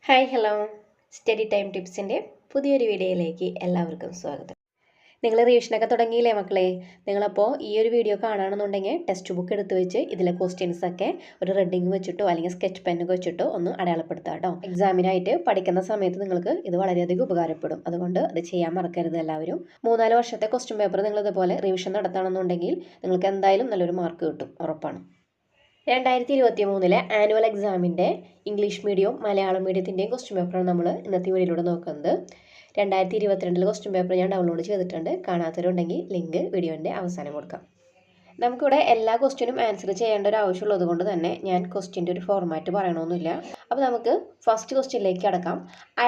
Hi hello study time ടിപ്സിൻ്റെ പുതിയൊരു വീഡിയോയിലേക്ക് എല്ലാവർക്കും സ്വാഗതം. നിങ്ങൾ റിവിഷനൊക്കെ തുടങ്ങിയില്ലേ മക്കളെ? നിങ്ങളപ്പോൾ ഈ ഒരു വീഡിയോ കാണുകയാണെന്നുണ്ടെങ്കിൽ ടെക്സ്റ്റ് ബുക്ക് എടുത്ത് വെച്ച് ഇതിലെ ക്വസ്റ്റ്യൻസൊക്കെ ഒരു റെഡിങ് വെച്ചിട്ടോ അല്ലെങ്കിൽ സ്കെച്ച് പെന്നൊക്കെ വെച്ചിട്ടോ ഒന്ന് അടയാളപ്പെടുത്തുക കേട്ടോ. എക്സാമിനായിട്ട് പഠിക്കുന്ന സമയത്ത് നിങ്ങൾക്ക് ഇത് വളരെയധികം ഉപകാരപ്പെടും. അതുകൊണ്ട് അത് ചെയ്യാൻ മറക്കരുത് എല്ലാവരും. 3-4 വർഷത്തെ ക്വസ്റ്റ്യൻ പേപ്പർ നിങ്ങൾ ഇതുപോലെ റിവിഷൻ നടത്തുകയാണെന്നുണ്ടെങ്കിൽ നിങ്ങൾക്ക് എന്തായാലും നല്ലൊരു മാർക്ക് കിട്ടും, ഉറപ്പാണ്. 2023 ആനുവൽ എക്സാമിൻ്റെ ഇംഗ്ലീഷ് മീഡിയം മലയാളം മീഡിയത്തിൻ്റെയും ക്വസ്റ്റ്യൻ പേപ്പറാണ് നമ്മൾ ഇന്നത്തെ വീഡിയോയിലൂടെ നോക്കുന്നത്. 2022 ക്വസ്റ്റ്യൻ പേപ്പർ ഞാൻ ഡൗൺലോഡ് ചെയ്തിട്ടുണ്ട്. കാണാത്തവരുണ്ടെങ്കിൽ ലിങ്ക് വീഡിയോൻ്റെ അവസാനം കൊടുക്കാം. നമുക്കിവിടെ എല്ലാ ക്വസ്റ്റ്യനും ആൻസർ ചെയ്യേണ്ട ഒരു ആവശ്യമുള്ളത് കൊണ്ട് തന്നെ ഞാൻ ക്വസ്റ്റ്യൻ്റെ ഒരു ഫോർമാറ്റ് പറയണമെന്നില്ല. അപ്പോൾ നമുക്ക് ഫസ്റ്റ് ക്വസ്റ്റ്യനിലേക്ക് കടക്കാം.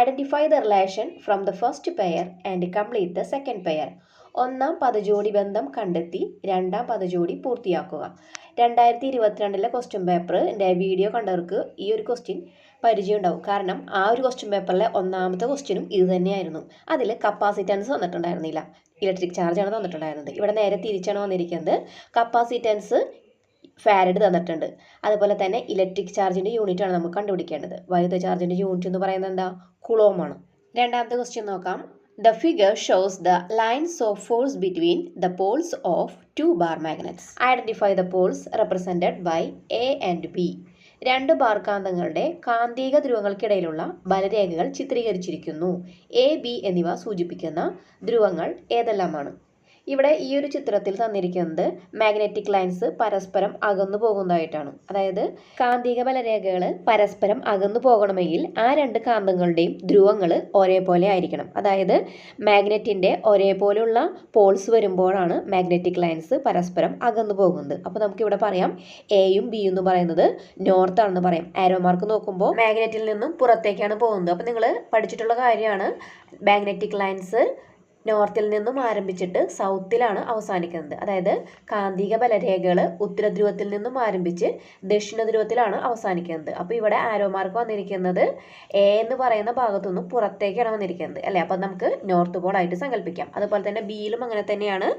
Identify the relation from the first pair and complete the second pair. ഒന്നാം പദജോടി ബന്ധം കണ്ടെത്തി രണ്ടാം പദജോടി പൂർത്തിയാക്കുക. 2022 ക്വസ്റ്റ്യൻ പേപ്പറിൻ്റെ വീഡിയോ കണ്ടവർക്ക് ഈ ഒരു ക്വസ്റ്റ്യൻ പരിചയം ഉണ്ടാവും. കാരണം ആ ഒരു ക്വസ്റ്റ്യൻ പേപ്പറിലെ ഒന്നാമത്തെ ക്വസ്റ്റ്യനും ഇത് തന്നെയായിരുന്നു. അതിൽ കപ്പാസിറ്റൻസ് വന്നിട്ടുണ്ടായിരുന്നില്ല, ഇലക്ട്രിക് ചാർജാണ് തന്നിട്ടുണ്ടായിരുന്നത്. ഇവിടെ നേരെ തിരിച്ചാണ് വന്നിരിക്കുന്നത്. കപ്പാസിറ്റൻസ് ഫാരഡ് തന്നിട്ടുണ്ട്. അതുപോലെ തന്നെ ഇലക്ട്രിക് ചാർജിൻ്റെ യൂണിറ്റാണ് നമുക്ക് കണ്ടുപിടിക്കേണ്ടത്. വൈദ്യുത ചാർജിൻ്റെ യൂണിറ്റ് എന്ന് പറയുന്നത് എന്താ? കുളോമാണ്. രണ്ടാമത്തെ ക്വസ്റ്റ്യൻ നോക്കാം. The figure shows the lines of force between the poles of two bar magnets. Identify the poles represented by A and B. 2 bar കാന്തങ്ങളുടെ കാന്തിക ധ്രുവങ്ങൾക്കിടയിലുള്ള ബലരേഖകൾ ചിത്രീകരിച്ചിരിക്കുന്നു. A, B എന്നിവ സൂചിപ്പിക്കുന്ന ധ്രുവങ്ങൾ ഏതെല്ലാമാണ്? ഇവിടെ ഈ ഒരു ചിത്രത്തിൽ തന്നിരിക്കുന്നത് മാഗ്നറ്റിക് ലൈൻസ് പരസ്പരം അകന്നു പോകുന്നതായിട്ടാണ്. അതായത് കാന്തിക ബലരേഖകൾ പരസ്പരം അകന്നു പോകണമെങ്കിൽ ആ 2 കാന്തങ്ങളുടെയും ധ്രുവങ്ങൾ ഒരേപോലെ ആയിരിക്കണം. അതായത് മാഗ്നറ്റിൻ്റെ ഒരേപോലെയുള്ള പോൾസ് വരുമ്പോഴാണ് മാഗ്നറ്റിക് ലൈൻസ് പരസ്പരം അകന്നു പോകുന്നത്. അപ്പോൾ നമുക്കിവിടെ പറയാം എയും ബിയും എന്ന് പറയുന്നത് നോർത്ത് ആണെന്ന് പറയാം. ആരോ മാർക്ക് നോക്കുമ്പോൾ മാഗ്നറ്റിൽ നിന്നും പുറത്തേക്കാണ് പോകുന്നത്. അപ്പോൾ നിങ്ങൾ പഠിച്ചിട്ടുള്ള കാര്യമാണ്, മാഗ്നറ്റിക് ലൈൻസ് നോർത്തിൽ നിന്നും ആരംഭിച്ചിട്ട് സൗത്തിലാണ് അവസാനിക്കുന്നത്. അതായത് കാന്തിക ബലരേഖകൾ ഉത്തരധ്രുവത്തിൽ നിന്നും ആരംഭിച്ച് ദക്ഷിണ ധ്രുവത്തിലാണ് അവസാനിക്കുന്നത്. അപ്പോൾ ഇവിടെ ആരോ മാർക്ക് വന്നിരിക്കുന്നത് എ എന്ന് പറയുന്ന ഭാഗത്തുനിന്നും പുറത്തേക്കാണ് വന്നിരിക്കുന്നത് അല്ലേ? അപ്പോൾ നമുക്ക് നോർത്ത് പോളായിട്ട് സങ്കല്പിക്കാം. അതുപോലെ തന്നെ ബിയിലും അങ്ങനെ തന്നെയാണ്.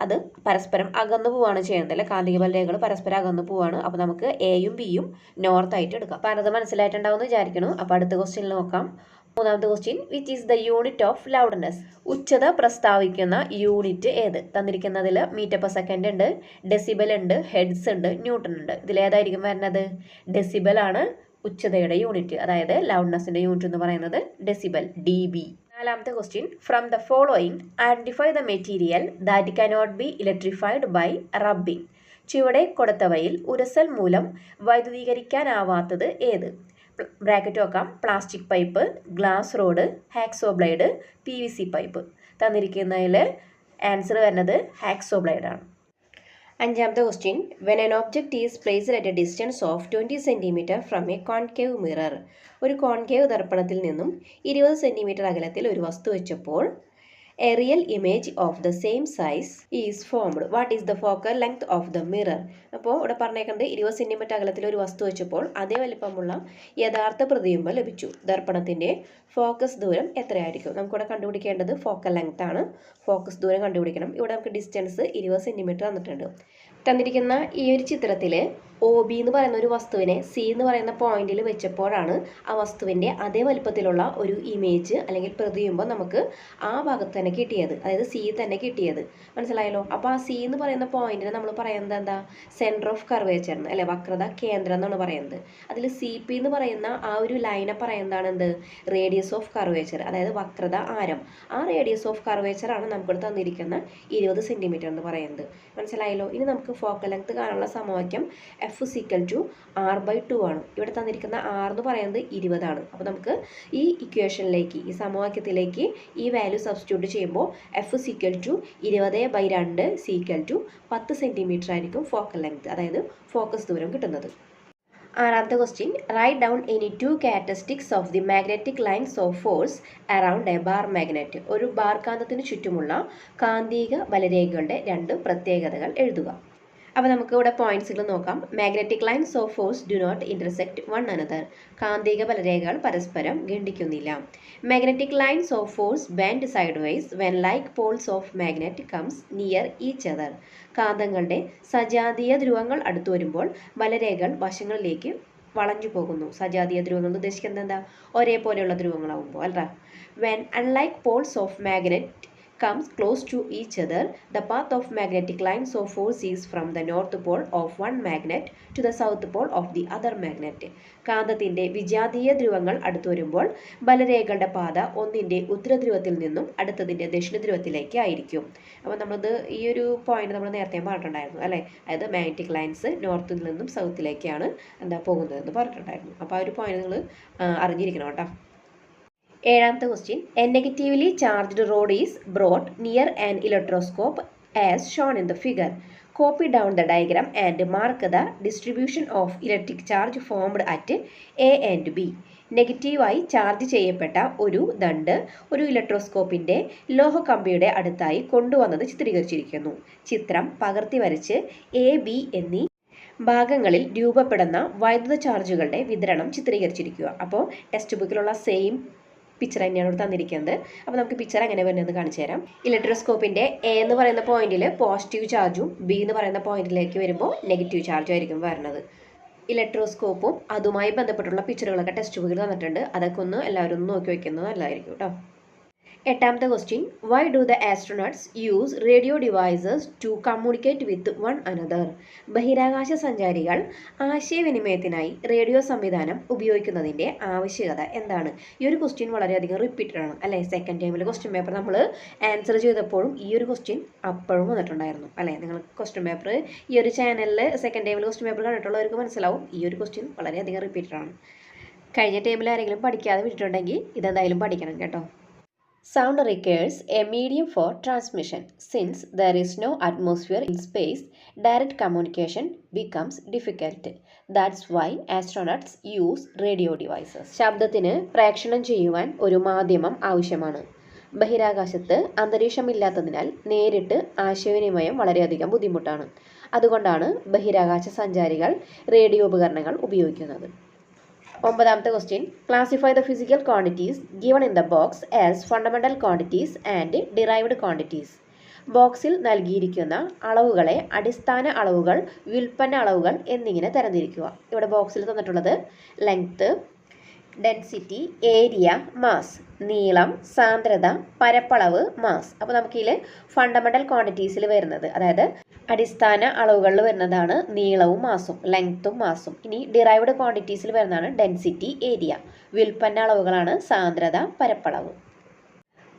അത് പരസ്പരം അകന്നു പോവാണ് ചെയ്യുന്നത് അല്ലേ? കാന്തിക ബലരേഖകൾ പരസ്പരം അകന്നു പോവാണ്. അപ്പോൾ നമുക്ക് എയും ബിയും നോർത്തായിട്ട് എടുക്കാം. അപ്പോൾ അത് മനസ്സിലായിട്ടുണ്ടാവുമെന്ന് വിചാരിക്കുന്നു. അപ്പോൾ അടുത്ത ക്വസ്റ്റ്യനിൽ നോക്കാം. മൂന്നാമത്തെ question, which is the unit of loudness? ഉച്ചത പ്രസ്താവിക്കുന്ന യൂണിറ്റ് ഏത്? തന്നിരിക്കുന്നതിൽ മീറ്റർ പെർ സെക്കൻഡ് ഉണ്ട്, ഡെസിബൽ ഉണ്ട്, ഹെഡ്സ് ഉണ്ട്, ന്യൂട്ടൺ ഉണ്ട്. ഇതിലേതായിരിക്കും വരുന്നത്? ഡെസിബൽ ആണ് ഉച്ചതയുടെ യൂണിറ്റ്. അതായത് ലൗഡ്നെസ്സിൻ്റെ യൂണിറ്റ് എന്ന് പറയുന്നത് ഡെസിബൽ, dB. നാലാമത്തെ question, from the following identify the material that cannot be electrified by rubbing. ചുവടെ കൊടുത്തവയിൽ ഉരസൽ മൂലം വൈദ്യുതീകരിക്കാനാവാത്തത് ഏത്? ബ്രാക്കറ്റ് നോക്കാം. Plastic pipe, glass rod, hacksaw blade, PVC pipe. തന്നിരിക്കുന്നതിൽ ആൻസർ വരുന്നത് ഹാക്സോ ബ്ലേഡ് ആണ്. അഞ്ചാമത്തെ question, when an object is placed at a distance of 20 centimetre from a concave mirror. ഒരു കോൺകേവ് ദർപ്പണത്തിൽ നിന്നും 20 സെൻറ്റിമീറ്റർ അകലത്തിൽ ഒരു വസ്തു വെച്ചപ്പോൾ a real image of the same size is formed. What is the focal length of the mirror? അപ്പോൾ ഇവിടെ പറഞ്ഞേക്കുന്നത് 20 സെൻറ്റിമീറ്റർ അകലത്തിൽ ഒരു വസ്തു വെച്ചപ്പോൾ അതേ വലിപ്പമുള്ള യഥാർത്ഥ പ്രതിബിംബം ലഭിച്ചു. ദർപ്പണത്തിൻ്റെ ഫോക്കസ് ദൂരം എത്രയായിരിക്കും? നമുക്കിവിടെ കണ്ടുപിടിക്കേണ്ടത് ഫോക്കൽ ലെങ്ത് ആണ്. ഫോക്കസ് ദൂരം കണ്ടുപിടിക്കണം. ഇവിടെ നമുക്ക് ഡിസ്റ്റൻസ് 20 സെൻറ്റിമീറ്റർ തന്നിട്ടുണ്ട്. തന്നിരിക്കുന്ന ഈ ഒരു ചിത്രത്തിൽ OB എന്ന് പറയുന്ന ഒരു വസ്തുവിനെ C എന്ന് പറയുന്ന പോയിന്റിൽ വെച്ചപ്പോഴാണ് ആ വസ്തുവിൻ്റെ അതേ വലുപ്പത്തിലുള്ള ഒരു ഇമേജ് അല്ലെങ്കിൽ പ്രതിബിംബം നമുക്ക് ആ ഭാഗത്ത് തന്നെ കിട്ടിയത്. അതായത് C തന്നെ കിട്ടിയത്. മനസ്സിലായല്ലോ? അപ്പോൾ ആ C എന്ന് പറയുന്ന പോയിന്റിനെ നമ്മൾ പറയുന്നത് എന്താ? സെൻറ്റർ ഓഫ് കർവേച്ചർ എന്ന് അല്ലെ? വക്രത കേന്ദ്രം എന്നാണ് പറയുന്നത്. അതിൽ CP എന്ന് പറയുന്ന ആ ഒരു ലൈനെ പറയുന്നതാണ് എന്ത്? റേഡിയസ് ഓഫ് കർവേച്ചർ, അതായത് വക്രത ആരം. ആ റേഡിയസ് ഓഫ് കർവേച്ചർ ആണ് നമുക്ക് തന്നിരിക്കുന്ന 20 സെൻറ്റിമീറ്റർ എന്ന് പറയുന്നത്. മനസ്സിലായല്ലോ? ഇനി നമുക്ക് ഫോക്കൽ ലെങ്ത് കാണാനുള്ള സമവാക്യം F = R/2 ആണ്. ഇവിടെ തന്നിരിക്കുന്ന R എന്ന് പറയുന്നത് 20 ആണ്. അപ്പോൾ നമുക്ക് ഈ ഇക്വേഷനിലേക്ക്, ഈ സമവാക്യത്തിലേക്ക് ഈ വാല്യൂ സബ്സ്റ്റിറ്റ്യൂട്ട് ചെയ്യുമ്പോൾ F = 20/2 = 10 സെൻറ്റിമീറ്റർ ആയിരിക്കും ഫോക്കൽ ലെങ്ത്, അതായത് ഫോക്കസ് ദൂരം കിട്ടുന്നത്. ആറാമത്തെ question, write down any 2 characteristics of the magnetic lines of force around a bar magnet. ഒരു ബാർ കാന്തത്തിന് ചുറ്റുമുള്ള കാന്തിക ബലരേഖകളുടെ 2 പ്രത്യേകതകൾ എഴുതുക. അപ്പോൾ നമുക്ക് ഇവിടെ പോയിന്റ്സുകൾ നോക്കാം. Magnetic lines of force do not intersect one another. കാന്തിക ബലരേഖകൾ പരസ്പരം ഖണ്ഡിക്കുന്നില്ല. Magnetic lines of force bend sideways when like poles of magnet comes near each other. കാന്തങ്ങളുടെ സജാതീയ ധ്രുവങ്ങൾ അടുത്തു വരുമ്പോൾ ബലരേഖകൾ വശങ്ങളിലേക്ക് വളഞ്ഞു പോകുന്നു. സജാതീയ ധ്രുവങ്ങൾ എന്ന് ഉദ്ദേശിക്കുന്നത് എന്താ? ഒരേപോലെയുള്ള ധ്രുവങ്ങളാവുമ്പോൾ അല്ല. When unlike Paul's of magnet comes close to each other, the path of magnetic lines of force is from the north pole of one magnet to the south pole of the other magnet. കാന്തത്തിന്റെ വിജാതീയ ധ്രുവങ്ങൾ അടുത്തു വരുമ്പോൾ ബലരേഖകളുടെ പാത ഒന്നിന്റെ ഉത്തരധ്രുവത്തിൽ നിന്നും അടുത്തതിന്റെ ദക്ഷിണധ്രുവത്തിലേക്ക് ആയിരിക്കും. അപ്പോൾ നമ്മളത് ഈ ഒരു പോയിന്റ് നമ്മൾ നേരത്തെ പറഞ്ഞിട്ടുണ്ടായിരുന്നു അല്ലേ? അതായത് മാഗ്നറ്റിക് ലൈൻസ് നോർത്തിൽ നിന്നും സൗത്തിലേക്കാണ് പോകുന്നത് എന്ന് പറഞ്ഞിട്ടുണ്ടായിരുന്നു. അപ്പോൾ ആ ഒരു പോയിന്റ് നിങ്ങൾ അറിഞ്ഞിരിക്കണം കേട്ടോ. ഏഴാമത്തെ question, A negatively charged road is brought near an electroscope as shown in the figure. Copy down the diagram and mark the distribution of electric charge formed at A and B. നെഗറ്റീവായി charge ചെയ്യപ്പെട്ട ഒരു ദണ്ട് ഒരു ഇലക്ട്രോസ്കോപ്പിന്റെ ലോഹക്കമ്പിയുടെ അടുത്തായി കൊണ്ടുവന്നത് ചിത്രീകരിച്ചിരിക്കുന്നു. ചിത്രം പകർത്തി വരച്ച് എ ബി എന്നീ ഭാഗങ്ങളിൽ രൂപപ്പെടുന്ന വൈദ്യുത ചാർജുകളുടെ വിതരണം ചിത്രീകരിച്ചിരിക്കുക. അപ്പോൾ ടെക്സ്റ്റ് ബുക്കിലുള്ള സെയിം പിക്ചർ തന്നെയാണ് ഇവിടെ തന്നിരിക്കുന്നത്. അപ്പോൾ നമുക്ക് പിക്ചർ എങ്ങനെ വരുന്നത് കാണിച്ചു തരാം. ഇലക്ട്രോസ്കോപ്പിന്റെ എ എന്ന് പറയുന്ന പോയിന്റിൽ പോസിറ്റീവ് ചാർജും ബി എന്ന് പറയുന്ന പോയിന്റിലേക്ക് വരുമ്പോൾ നെഗറ്റീവ് ചാർജും ആയിരിക്കും വരുന്നത്. ഇലക്ട്രോസ്കോപ്പും അതുമായി ബന്ധപ്പെട്ടുള്ള പിക്ചറുകളൊക്കെ ടെക്സ്റ്റ് ബുക്കിൽ തന്നിട്ടുണ്ട്. അതൊക്കെ ഒന്ന് എല്ലാവരും ഒന്ന് നോക്കി വയ്ക്കുന്നത് നല്ലതായിരിക്കും കേട്ടോ. എട്ടാമത്തെ question, why do the astronauts use radio devices to communicate with one another? ബഹിരാകാശ സഞ്ചാരികൾ ആശയവിനിമയത്തിനായി റേഡിയോ സംവിധാനം ഉപയോഗിക്കുന്നതിൻ്റെ ആവശ്യകത എന്താണ്? ഈ ഒരു ക്വസ്റ്റ്യൻ വളരെയധികം റിപ്പീറ്റഡ് ആണ് അല്ലേ? സെക്കൻഡ് ടൈമിൽ ക്വസ്റ്റ്യൻ പേപ്പർ നമ്മൾ ആൻസർ ചെയ്തപ്പോഴും ഈ ഒരു ക്വസ്റ്റ്യൻ അപ്പോഴും വന്നിട്ടുണ്ടായിരുന്നു അല്ലേ? നിങ്ങൾ ക്വസ്റ്റ്യൻ പേപ്പർ ഈ ഒരു ചാനലിൽ സെക്കൻഡ് ടൈമിൽ ക്വസ്റ്റ്യൻ പേപ്പർ കണ്ടിട്ടുള്ളവർക്ക് മനസ്സിലാവും ഈ ഒരു ക്വസ്റ്റ്യൻ വളരെയധികം റിപ്പീറ്റഡ് ആണ്. കഴിഞ്ഞ ടൈമിൽ ആരെങ്കിലും പഠിക്കാതെ വിട്ടിട്ടുണ്ടെങ്കിൽ ഇതെന്തായാലും പഠിക്കണം കേട്ടോ. Sound requires a medium for transmission. Since there is no atmosphere in space, direct communication becomes difficult. That's why astronauts use radio devices. ശബ്ദത്തിന് പ്രേക്ഷണം ചെയ്യുവാൻ ഒരു മാധ്യമം ആവശ്യമാണ്. ബഹിരാകാശത്ത് അന്തരീക്ഷമില്ലാത്തതിനാൽ നേരിട്ട് ആശയവിനിമയം വളരെയധികം ബുദ്ധിമുട്ടാണ്. അതുകൊണ്ടാണ് ബഹിരാകാശ സഞ്ചാരികൾ റേഡിയോ ഉപകരണങ്ങൾ ഉപയോഗിക്കുന്നത്. ഒമ്പതാമത്തെ question, classify the physical quantities given in the box as fundamental quantities and derived quantities. ബോക്സിൽ നൽകിയിരിക്കുന്ന അളവുകളെ അടിസ്ഥാന അളവുകൾ, വ്യുൽപ്പന്ന അളവുകൾ എന്നിങ്ങനെ തരംതിരിക്കുക. ഇവിടെ ബോക്സിൽ തന്നിട്ടുള്ളത് ലെങ്ത്, ഡെൻസിറ്റി, ഏരിയ, മാസ്, നീളം, സാന്ദ്രത, പരപ്പളവ്, മാസ്. അപ്പോൾ നമുക്കിതിൽ ഫണ്ടമെൻ്റൽ ക്വാണ്ടിറ്റീസിൽ വരുന്നത്, അതായത് അടിസ്ഥാന അളവുകളിൽ വരുന്നതാണ് നീളവും മാസും, ലെങ്ത്തും മാസും. ഇനി ഡിറൈവ്ഡ് ക്വാണ്ടിറ്റീസിൽ വരുന്നതാണ് ഡെൻസിറ്റി, ഏരിയ. വ്യുൽപ്പന്ന അളവുകളാണ് സാന്ദ്രത, പരപ്പളവ്.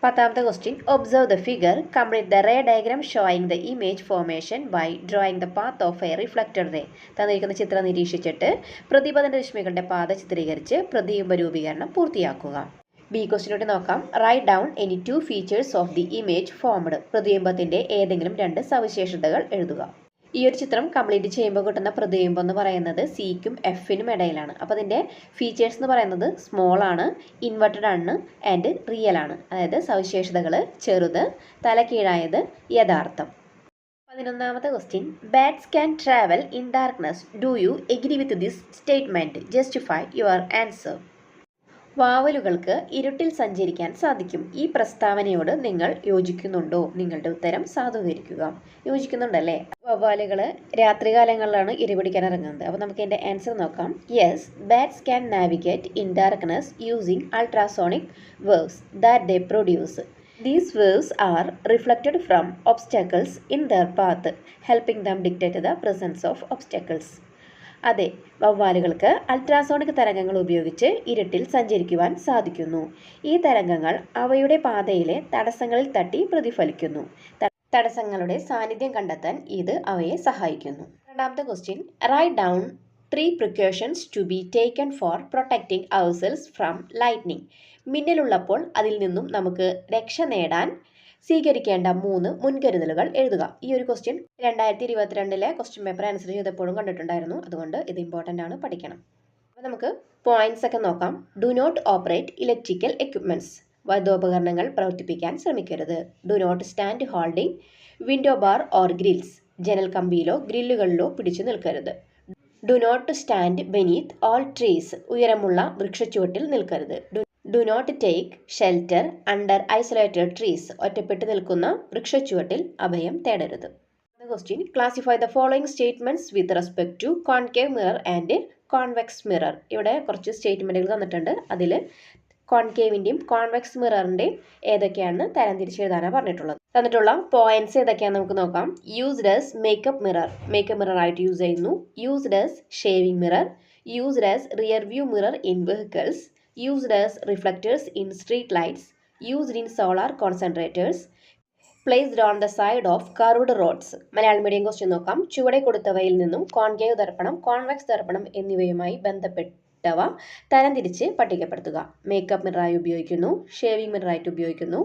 പത്താമത്തെ question, observe the figure, complete the ray diagram showing the image formation by drawing the path of a reflected ray. തന്നിരിക്കുന്ന ചിത്രം നിരീക്ഷിച്ചിട്ട് പ്രതിപതന രശ്മികളുടെ പാത ചിത്രീകരിച്ച് പ്രതിബിംബ രൂപീകരണം പൂർത്തിയാക്കുക. ബി ക്വസ്റ്റ്യനോട്ട് നോക്കാം. Write down any 2 features of the image formed. പ്രതിബിംബത്തിന്റെ ഏതെങ്കിലും 2 സവിശേഷതകൾ എഴുതുക. ഈ ഒരു ചിത്രം കംപ്ലീറ്റ് ചെയ്യുമ്പോൾ കിട്ടുന്ന പ്രതിബിംബം എന്ന് പറയുന്നത് സിക്കും എഫിനും ഇടയിലാണ്. അപ്പോൾ അതിൻ്റെ ഫീച്ചേഴ്സ് എന്ന് പറയുന്നത് സ്മോൾ ആണ്, ഇൻവെർട്ടഡ് ആണ് ആൻഡ് റിയൽ ആണ്. അതായത് സവിശേഷതകൾ ചെറുത്, തല കീഴായത്, യഥാർത്ഥം. 11ാമത്തെ question, bats can travel in darkness. Do you agree with this statement? Justify your answer. വാവലുകൾക്ക് ഇരുട്ടിൽ സഞ്ചരിക്കാൻ സാധിക്കും. ഈ പ്രസ്താവനയോട് നിങ്ങൾ യോജിക്കുന്നുണ്ടോ? നിങ്ങളുടെ ഉത്തരം സാധൂകരിക്കുക. യോജിക്കുന്നുണ്ടല്ലേ? വവ്വാലുകൾ രാത്രികാലങ്ങളിലാണ് ഇരപിടിക്കാൻ ഇറങ്ങുന്നത്. അപ്പോൾ നമുക്ക് എൻ്റെ ആൻസർ നോക്കാം. Yes, bats can navigate in darkness using ultrasonic waves that they produce. These waves are reflected from obstacles in their path, helping them dictate the presence of obstacles. അതെ, വവ്വാലുകൾക്ക് അൾട്രാസോണിക് തരംഗങ്ങൾ ഉപയോഗിച്ച് ഇരുട്ടിൽ സഞ്ചരിക്കുവാൻ സാധിക്കുന്നു. ഈ തരംഗങ്ങൾ അവയുടെ പാതയിലെ തടസ്സങ്ങളിൽ തട്ടി പ്രതിഫലിക്കുന്നു. തടസ്സങ്ങളുടെ സാന്നിധ്യം കണ്ടെത്താൻ ഇത് അവയെ സഹായിക്കുന്നു. രണ്ടാമത്തെ question, write down 3 precautions to be taken for protecting ourselves from lightning. മിന്നലുള്ളപ്പോൾ അതിൽ നിന്നും നമുക്ക് രക്ഷ നേടാൻ സ്വീകരിക്കേണ്ട 3 മുൻകരുതലുകൾ എഴുതുക. ഈ ഒരു ക്വസ്റ്റ്യൻ 2022 ക്വസ്റ്റ്യൻ പേപ്പർ ആൻസർ ചെയ്തപ്പോഴും കണ്ടിട്ടുണ്ടായിരുന്നു. അതുകൊണ്ട് ഇത് ഇമ്പോർട്ടൻ്റ് ആണ്, പഠിക്കണം. അപ്പോൾ നമുക്ക് പോയിന്റ്സ് ഒക്കെ നോക്കാം. Do not operate electrical equipments. വൈദ്യോപകരണങ്ങൾ പ്രവർത്തിപ്പിക്കാൻ ശ്രമിക്കരുത്. Do not stand holding window bar or grills. ജനൽ കമ്പിയിലോ ഗ്രില്ലുകളിലോ പിടിച്ചു നിൽക്കരുത്. Do not stand beneath all trees. ഉയരമുള്ള വൃക്ഷച്ചുവട്ടിൽ നിൽക്കരുത്. Do not take shelter under isolated trees. ഒറ്റപ്പെട്ട് നിൽക്കുന്ന വൃക്ഷച്ചുവട്ടിൽ അഭയം തേടരുത്. Question, classify the following statements with respect to concave mirror and convex mirror. ഇവിടെ കുറച്ച് സ്റ്റേറ്റ്മെൻറ്റുകൾ തന്നിട്ടുണ്ട്. അതിൽ കോൺകേവിൻ്റെയും കോൺവെക്സ് മിററിൻ്റെയും ഏതൊക്കെയാണെന്ന് തരംതിരിച്ച് എഴുതാനാണ് പറഞ്ഞിട്ടുള്ളത്. തന്നിട്ടുള്ള പോയിന്റ്സ് ഏതൊക്കെയാണെന്ന് നമുക്ക് നോക്കാം. Used as makeup mirror, makeup mirror ആയിട്ട് യൂസ് ചെയ്യുന്നു. Used as shaving mirror, used as rear view mirror in vehicles, used as reflectors in street lights, used in solar concentrators, placed on the side of curved roads. Malayalam medium question നോക്കാം. ചുവടെ കൊടുത്തവയിൽ നിന്നും concave ദർപ്പണം, convex ദർപ്പണം എന്നിവയുമായി ബന്ധപ്പെട്ടവ തരംതിരിച്ച് പട്ടികപ്പെടുത്തുക. Makeup മിററായി ഉപയോഗിക്കുന്നു, shaving മിററായിട്ട് ഉപയോഗിക്കുന്നു,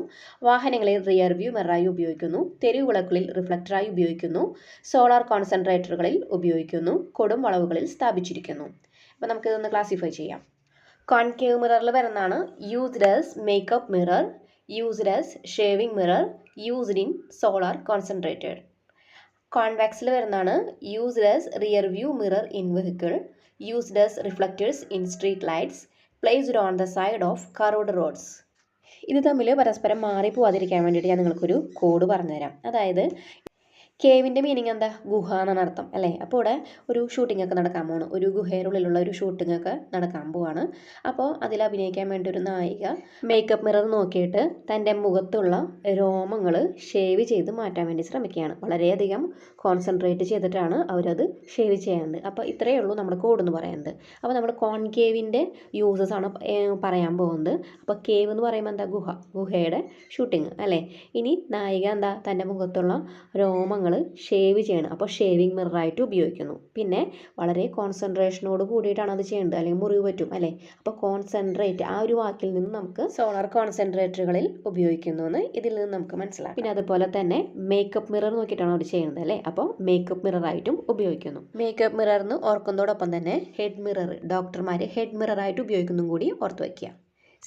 വാഹനങ്ങളിൽ rear view മിററായി ഉപയോഗിക്കുന്നു, തെരുവുവിളക്കുകളിൽ റിഫ്ലക്ടറായി ഉപയോഗിക്കുന്നു, സോളാർ കോൺസെൻട്രേറ്ററുകളിൽ ഉപയോഗിക്കുന്നു, കൊടും വളവുകളിൽ സ്ഥാപിച്ചിരിക്കുന്നു. അപ്പോൾ നമുക്കിതൊന്ന് ക്ലാസിഫൈ ചെയ്യാം. കോൺകേവ് മിററിൽ വരുന്നതാണ് used as makeup mirror, used as shaving mirror, used in solar concentrated. കോൺവെക്സിൽ വരുന്നതാണ് used as rear view mirror in vehicle, used as reflectors in street lights, placed on the side of curved roads. ഇത് തമ്മിൽ പരസ്പരം മാറിപ്പോവാതിരിക്കാൻ വേണ്ടിയിട്ട് ഞാൻ നിങ്ങൾക്കൊരു code പറഞ്ഞുതരാം. അതായത് കേവിൻ്റെ മീനിങ് എന്താ? ഗുഹ എന്നാണ് അർത്ഥം അല്ലേ? അപ്പോൾ ഇവിടെ ഒരു ഷൂട്ടിംഗ് ഒക്കെ നടക്കാൻ പോവാണ്. ഒരു ഗുഹയിലുള്ളിലുള്ള ഒരു ഷൂട്ടിംഗ് ഒക്കെ നടക്കാൻ പോവാണ്. അപ്പോൾ അതിൽ അഭിനയിക്കാൻ വേണ്ടി ഒരു നായിക മേക്കപ്പ് മിറർ നോക്കിയിട്ട് തൻ്റെ മുഖത്തുള്ള രോമങ്ങൾ ഷേവ് ചെയ്ത് മാറ്റാൻ വേണ്ടി ശ്രമിക്കുകയാണ്. വളരെയധികം കോൺസെൻട്രേറ്റ് ചെയ്തിട്ടാണ് അവരത് ഷേവ് ചെയ്യുന്നത്. അപ്പോൾ ഇത്രയേ ഉള്ളൂ നമ്മുടെ കോഡ് എന്ന് പറയുന്നത്. അപ്പോൾ നമ്മൾ കോൺകേവിൻ്റെ യൂസസ് ആണ് പറയാൻ പോകുന്നത്. അപ്പോൾ കേവ് എന്ന് പറയുമ്പോൾ എന്താ? ഗുഹ, ഗുഹയുടെ ഷൂട്ടിങ് അല്ലേ? ഇനി നായിക എന്താ? തൻ്റെ മുഖത്തുള്ള രോമങ്ങൾ ഷേവ് ചെയ്യണം. അപ്പോൾ ഷേവിംഗ് മിററായിട്ട് ഉപയോഗിക്കുന്നു. പിന്നെ വളരെ കോൺസെൻട്രേഷനോട് കൂടിയിട്ടാണ് അത് ചെയ്യേണ്ടത്, അല്ലെങ്കിൽ മുറിവ് പറ്റും അല്ലേ? അപ്പോൾ കോൺസെൻട്രേറ്റ് ആ ഒരു വാക്കിൽ നിന്ന് നമുക്ക് സോളാർ കോൺസെൻട്രേറ്ററുകളിൽ ഉപയോഗിക്കുന്നു എന്ന് ഇതിൽ നിന്ന് നമുക്ക് മനസ്സിലാക്കാം. പിന്നെ അതുപോലെ തന്നെ മേക്കപ്പ് മിറർ നോക്കിയിട്ടാണ് അവർ ചെയ്യുന്നത് അല്ലേ? അപ്പോൾ മേക്കപ്പ് മിററായിട്ടും ഉപയോഗിക്കുന്നു. മേക്കപ്പ് മിറർ എന്ന് ഓർക്കുന്നതോടൊപ്പം തന്നെ ഹെഡ് മിറർ, ഡോക്ടർമാർ ഹെഡ് മിററായിട്ട് ഉപയോഗിക്കുന്നതും കൂടി ഓർത്ത് വയ്ക്കുക.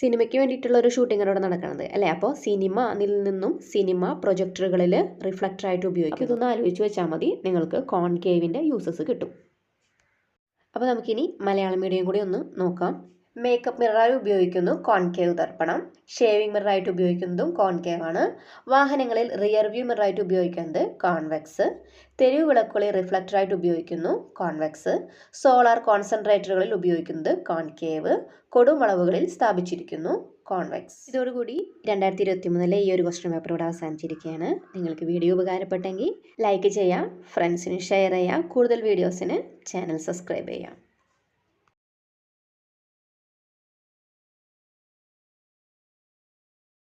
സിനിമയ്ക്ക് വേണ്ടിയിട്ടുള്ള ഒരു ഷൂട്ടിംഗ് അവിടെ നടക്കുന്നത് അല്ലേ? അപ്പോൾ സിനിമയിൽ നിന്നും സിനിമ പ്രൊജക്ടറുകളിൽ റിഫ്ലക്ടറായിട്ട് ഉപയോഗിക്കും. ഇതൊന്ന് ആലോചിച്ച് വെച്ചാൽ മതി, നിങ്ങൾക്ക് കോൺകേവിൻ്റെ യൂസസ് കിട്ടും. അപ്പോൾ നമുക്കിനി മലയാളം മീഡിയം കൂടി ഒന്ന് നോക്കാം. മേക്കപ്പ് മിററായി ഉപയോഗിക്കുന്നു കോൺകേവ് ദർപ്പണം, ഷേവിംഗ് മിററായിട്ട് ഉപയോഗിക്കുന്നതും കോൺകേവ് ആണ്, വാഹനങ്ങളിൽ റിയർ വ്യൂ മിററായിട്ട് ഉപയോഗിക്കുന്നത് കോൺവെക്സ്, തെരുവ് വിളക്കുകളിൽ റിഫ്ലക്ടറായിട്ട് ഉപയോഗിക്കുന്നു കോൺവെക്സ്, സോളാർ കോൺസെൻട്രേറ്ററുകളിൽ ഉപയോഗിക്കുന്നത് കോൺകേവ്, കൊടും വളവുകളിൽ സ്ഥാപിച്ചിരിക്കുന്നു കോൺവെക്സ്. ഇതോടുകൂടി 2023 ഈ ഒരു ക്വസ്റ്റ്യൻ പേപ്പർ ഇവിടെ അവസാനിച്ചിരിക്കുകയാണ്. നിങ്ങൾക്ക് വീഡിയോ ഉപകാരപ്പെട്ടെങ്കിൽ ലൈക്ക് ചെയ്യാം, ഫ്രണ്ട്സിന് ഷെയർ ചെയ്യാം, കൂടുതൽ വീഡിയോസിന് ചാനൽ സബ്സ്ക്രൈബ് ചെയ്യാം.